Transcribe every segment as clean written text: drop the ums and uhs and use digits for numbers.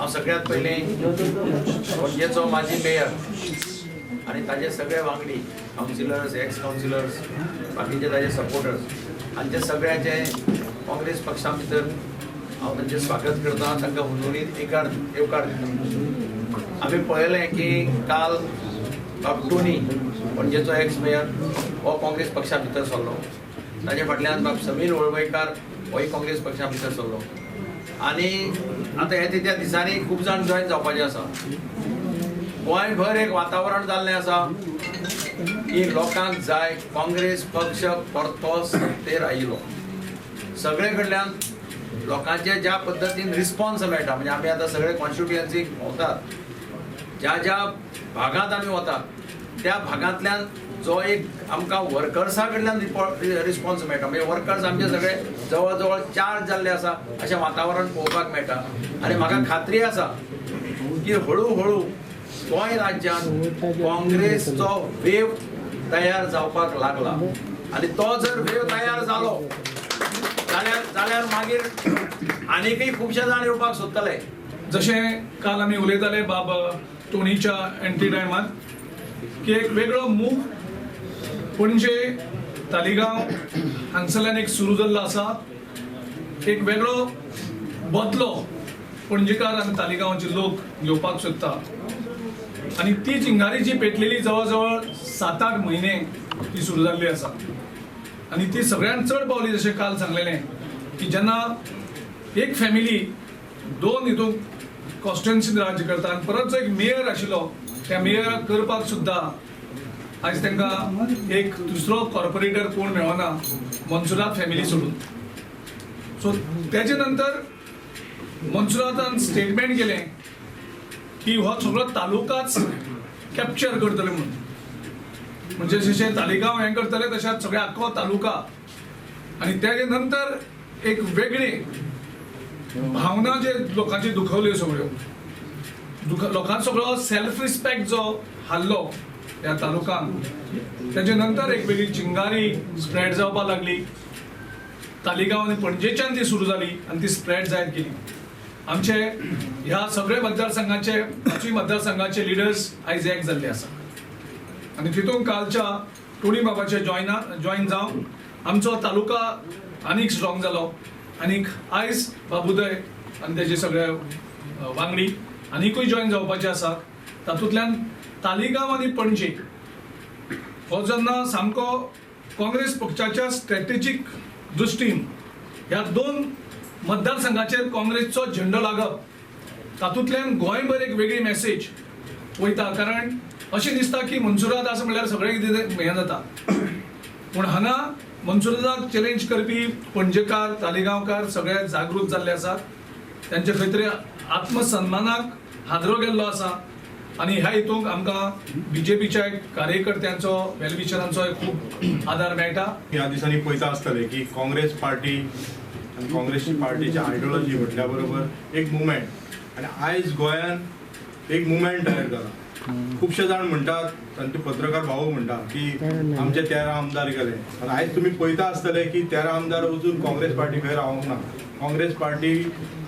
हांव सगळ्यात पयलीं पणजेचो माजी मेयर आनी ताजे सगळे वांगडी कावन्सिलर्स, एक्स कावन्सिलर्स, बाकीचे ताजे सपोर्टर्स हांचे सगळ्याचे काँग्रेस पक्षा भितर हांव तांचें स्वागत करता, तांकां हुनहुनीत येवकार दिता. आमी पळयलें की काल बाब टोनी पणजेचो एक्स मेयर हो काँग्रेस पक्षा भितर सरलो, ताजे फाटल्यान बाब समीर वळवयकार होय काँग्रेस पक्षा भितर सरलो आनी आतां हे त्या दिसांनी खूब जाण जॉयन जावपाचे आसा. गोंयभर एक वातावरण जाल्लें आसा की लोकांक जाय काँग्रेस पक्ष परतो सत्तेर आयिल्लो. सगळे कडल्यान लोकांचे ज्या पद्दतीन रिस्पॉन्स मेळटा, म्हणजे आमी आतां सगळे कॉन्स्टिट्युएन्सीक वतात, ज्या ज्या भागांत आमी वतात त्या भागांतल्यान जो एक आमकां वर्कर्सां कडल्यान रिस्पॉन्स मेळटा, म्हणजे वर्कर्स आमचे सगळे जवळ जवळ चार्ज जाल्ले आसा अशें वातावरण पळोवपाक मेळटा. आनी म्हाका खात्री आसा की हळू हळू गोंय राज्यांत काँग्रेसचो वेव तयार जावपाक लागला आनी तो जर वेव तयार जालो जाल्यार मागीर आनीकय खुबशे जाण येवपाक सोदतले. जशें काल आमी उलयताले बाब टोनीच्या एंट्री टायमार की एक वेगळो मूव पणजे तालिगांव हांगसरल्यान एक सुरू जाल्लो आसा. एक वेगळो बदलो पणजेकार आनी तालिगांवचे लोक घेवपाक सोदता आनी ती चिंगारी जी पेटलेली जवळ जवळ 7-8 म्हयने ती सुरू जाल्ली आसा आनी ती सगळ्यांत चड पावली. जशें काल सांगलेलें की जेन्ना एक फॅमिली 2 हितून कॉन्स्टिट्युएन्सीन राज्य करता आनी परत जो एक मेयर आशिल्लो त्या मेयराक करपाक सुद्दां आयज तांकां एक दुसरो कॉर्पोरेटर कोण मेळना, मनसुरात फॅमिली सोडून. सो तेजे नंतर मनसुरातान स्टेटमेंट केलें की हो सगळो तालुकाच कॅप्चर करतले म्हणून. म्हणजे जशें तालिगांव हें करतले तशेंच सगळे आख्खो तालुका. आनी तेजे नंतर एक वेगळी भावना जे लोकांची दुखवल्यो सगळ्यो, लोकांचो सगळो सेल्फ रिस्पेक्ट जो हारलो ह्या तालुकांत, तेजे नंतर एक वेगळी चिंगारी स्प्रेड जावपाक लागली. तालिगांव आनी पणजेच्यान ती सुरू जाली आनी ती स्प्रेड जायत गेली. आमचे ह्या सगळे मतदारसंघाचे 5 मतदारसंघाचे लिडर्स आयज एक जाल्ले आसा आनी तितून कालच्या टोनी बाबाचे जॉईन जावन आमचो तालुका आनीक स्ट्रॉंग जालो. आनीक आयज बाबुदय आनी तेजे सगळे वांगडी आनीकूय जॉईन जावपाचे आसा. तातूंतल्यान तालिगांव आनी पणजे हो जेन्ना सामको काँग्रेस पक्षाच्या स्ट्रॅटेजीक दृश्टीन ह्या 2 मतदारसंघाचेर काँग्रेसचो झेंडो लागप, तातूंतल्यान गोंयभर एक वेगळी मॅसेज वयता. कारण अशें दिसता की मनसुरात आसा म्हणल्यार सगळें कितें हें जाता, पूण हांगा मनसुराताक चॅलेंज करपी पणजेकार, तालिगांवकार सगळे जागृत जाल्ले आसात. तांचे खंय तरी आत्मसन्मानाक हादरो गेल्लो आसा आनी ह्या हितूंक आमकां बीजेपीच्या कार्यकर्त्यांचो, वेलविशरांचो खूब आदार मेळटा. ह्या दिसांनी पळयता आसतले की काँग्रेस पार्टी आनी काँग्रेसची पार्टीची आयडियोलॉजी म्हटल्या बरोबर एक मुवमेंट आनी आयज गोंयांत एक मुवमेंट तयार जाला. खुबशे जाण म्हणटात, तांचे पत्रकार भाऊ म्हणटात की आमचे 13 आमदार गेले. आनी आयज तुमी पळयता आसतले की 13 आमदार अजून काँग्रेस पार्टी खंय रावंक ना. काँग्रेस पार्टी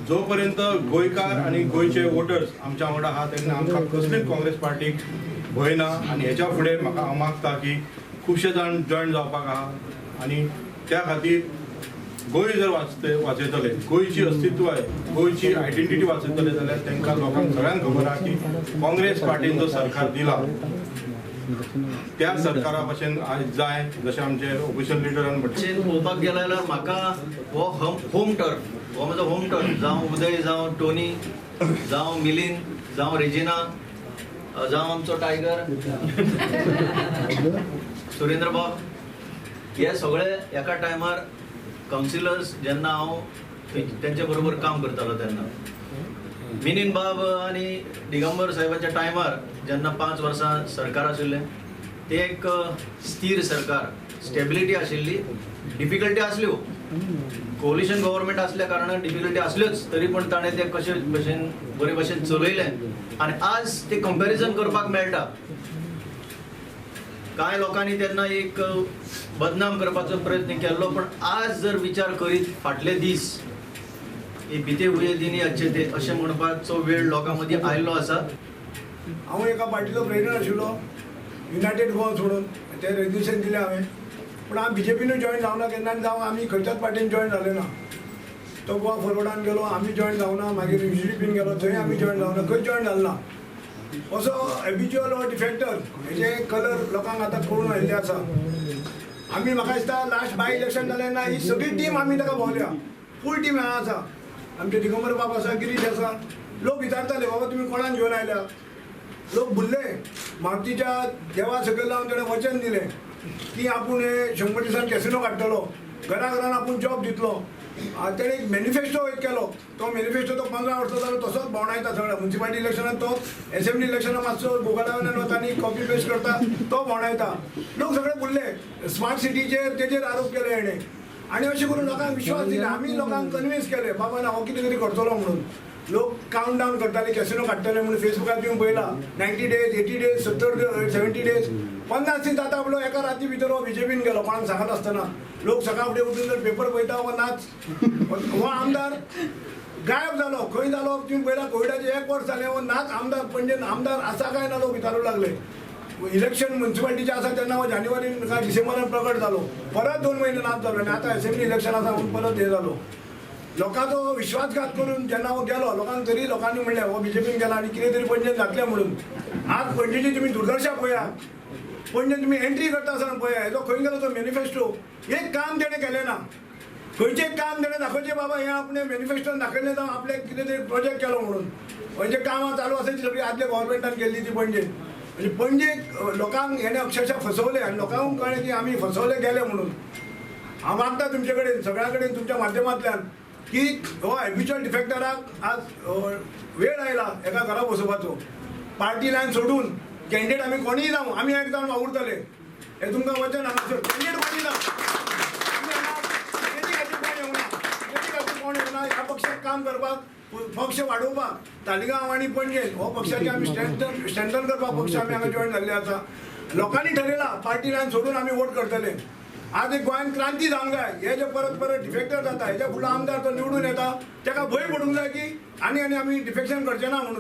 जो पर्यंत गोंयकार आनी गोंयचे वोटर्स आमच्या वांगडा आहा तेन्ना आमकां कसलीच काँग्रेस पार्टीक भंय ना. आनी हेच्या फुडें म्हाका हांव मागता की खुबशे जाण जॉयन जावपाक आहा आनी त्या खातीर गोंय जर वाचयतले, गोंयची अस्तित्व आहे, गोंयची आयडेंटिटी वाचयतले जाल्यार तांकां लोकांक सगळ्यांक खबर आहा की काँग्रेस पार्टीन जो सरकार दिला त्या सरकारा भाशेन आयज जाय जशें आमचे ऑफिशियल लिडरान म्हणचे पळोवपाक गेले जाल्यार म्हाका हो होम टर्फ, हो म्हजो होम टर्फ, जावं उदय, जावं टोनी, जावं मिलिंद, जावं रेजिना, जावं आमचो टायगर सुरेंद्र बाब, हे सगळे एका टायमार कावन्सिलर्स जेन्ना हांव तेंचे बरोबर काम करतालो तेन्ना मिलिंद बाब आनी दिगंबर साहेबाच्या टायमार जेन्ना 5 वर्सां सरकार आशिल्लें ते एक स्थिर सरकार, स्टेबिलिटी आशिल्ली. डिफिकल्टी आसल्यो, कोलिशन गव्हर्मेंट असल्या कारणान डिफिकल्टी आसल्योच, तरी पण ताणें ते कशे भशेन बरे भशेन चलयलें आनी आज ते कंपॅरिजन करपाक मेळटा. काय लोकांनी त्यांना एक बदनाम करपाचो प्रयत्न केल्लो, पण आज जर विचार करीत फाटले दीस ही बिते उयेदिनी अच्छे अशें म्हणपाचो वेळ लोकां मदीं आयल्लो आसा. हांव एका पार्टीचो प्रेसिडेंट आशिल्लो युनायटेड गोवा सोडून ते रेजिग्नेशन दिलें हांवें. पूण हांव BJPनूय जॉयन जावना केन्ना जावं आमी खंयच्याच पार्टीन जॉयन जाले ना. तो गोवा फॉरवर्डान गेलो आमी जॉयन जावना, मागीर UGDPन गेलो थंय आमी जॉयन जावना, खंय जॉयन जालो ना. असो हॅबिच्युअल हो डिफेक्टर हेजे कलर लोकांक आतां कळून आयिल्ले आसा. आमी म्हाका दिसता लास्ट बाय इलेक्शन जालें ना ही सगळी टीम आमी ताका भोंवल्या, फूल टीम हांगा आसा. आमचे दिगंबर बाब आसा, गिरीश आसा. लोक विचारताले बाबा तुमी कोणाक घेवन आयल्या. लोक भुल्ले मारुतीच्या देवा सकयल लावन तेणें वचन दिलें की आपूण 100 दिसान कॅसिनो काडटलो, घरान आपूण जॉब दितलो. तेणें एक मॅनिफेस्टो एक केलो. तो मॅनिफेस्टो तो 15 वर्सां जालो तसोच भोंवडायता सगळ्या म्युन्सिपालिटी इलेक्शनात. तो असेंब्ली इलेक्शनाक मातसो गुगलावयल्यान वता आनी कॉपी पेस्ट करता, तो भोंवडायता. लोक सगळे भुल्ले स्मार्ट सिटीचेर तेजेर आरोप केले हेणें. आनी अशें करून लोकांक विश्वास दिले. आमी लोकांक कन्विन्स केले बाबा ना हो कितें तरी करतलो म्हणून. लोक काउंट डावन करताले कॅसिनो काडटले म्हणून फेसबुकार तुवें पळयला 90 days 80 days 70 days 50 दीस जाता आपलो एका राती भितर हो BJPन गेलो कोणाक सांगत आसतना. लोक सकाळ फुडें उठून जर पेपर पळयता हो नाच हो आमदार गायब जालो. खंय जालो तुवें पळयला कोविडाचें 1 वर्स जालें हो नाच आमदार पणजेन आमदार आसा काय ना लोक विचारूंक लागले. इलेक्शन म्युन्सिपालिटीचे आसा तेन्ना हो जानेवारीन काय डिसेंबरान प्रकट जालो. परत 2 महिने नाच जालो आनी आतां असेंब्ली इलेक्शन आसा म्हणून परत हे जालो. लोकांचो विश्वासघात करून जेन्ना हो गेलो लोकांक तरी लोकांनी म्हणलें हो BJPन गेला आनी कितें तरी पणजेन जातलें म्हणून. आज पणजेची तुमी दुर्दर्शा पळया, पणजेन तुमी एंट्री करता आसतना पळया हेजो खंय गेलो तो मॅनिफेस्टो. एक काम तेणें केलें ना. खंयचें काम तेणें दाखोवचें बाबा हें आपणें मॅनिफेस्टोन दाखयलें जावं आपलें कितें तरी प्रोजेक्ट केलो म्हणून. खंयचें कामां चालू आसा ती सगळी आदल्या गोवोरमेंटान केल्ली ती पणजेन. म्हणजे पणजेक लोकांक हेणें अक्षरशा फसवले आनी लोकांक कळ्ळें की आमी फसवले गेले म्हणून. हांव मागता तुमचे कडेन सगळ्या कडेन तुमच्या माध्यमांतल्यान की हो हॅबिच्युअल डिफेक्टराक आज वेळ आयला एका घरा बसोवपाचो. पार्टी लायन सोडून कॅन्डिडेट आमी कोणीय जावं आमी एक जावन वावुरतले हें तुमकां वचन हांगासर. कॅन्डिडेट कोणी ना कोण येवना ह्या पक्षाक काम करपाक, पक्ष वाडोवपाक तालिगांव आनी पणजेन हो पक्षाचे आमी स्ट्रेंथन करपाक पक्ष आमी हांगा जॉयन जाल्ले आसा. लोकांनी ठरयला पार्टी लायन सोडून आमी वोट करतले. आज एक गोंयान क्रांती जावंक जाय. हे जे परत परत डिफेक्टर जाता हेच्या फुडलो आमदार तो निवडून येता तेका भंय पडूंक जाय की आनी आमी डिफेक्शन करचें ना म्हणून.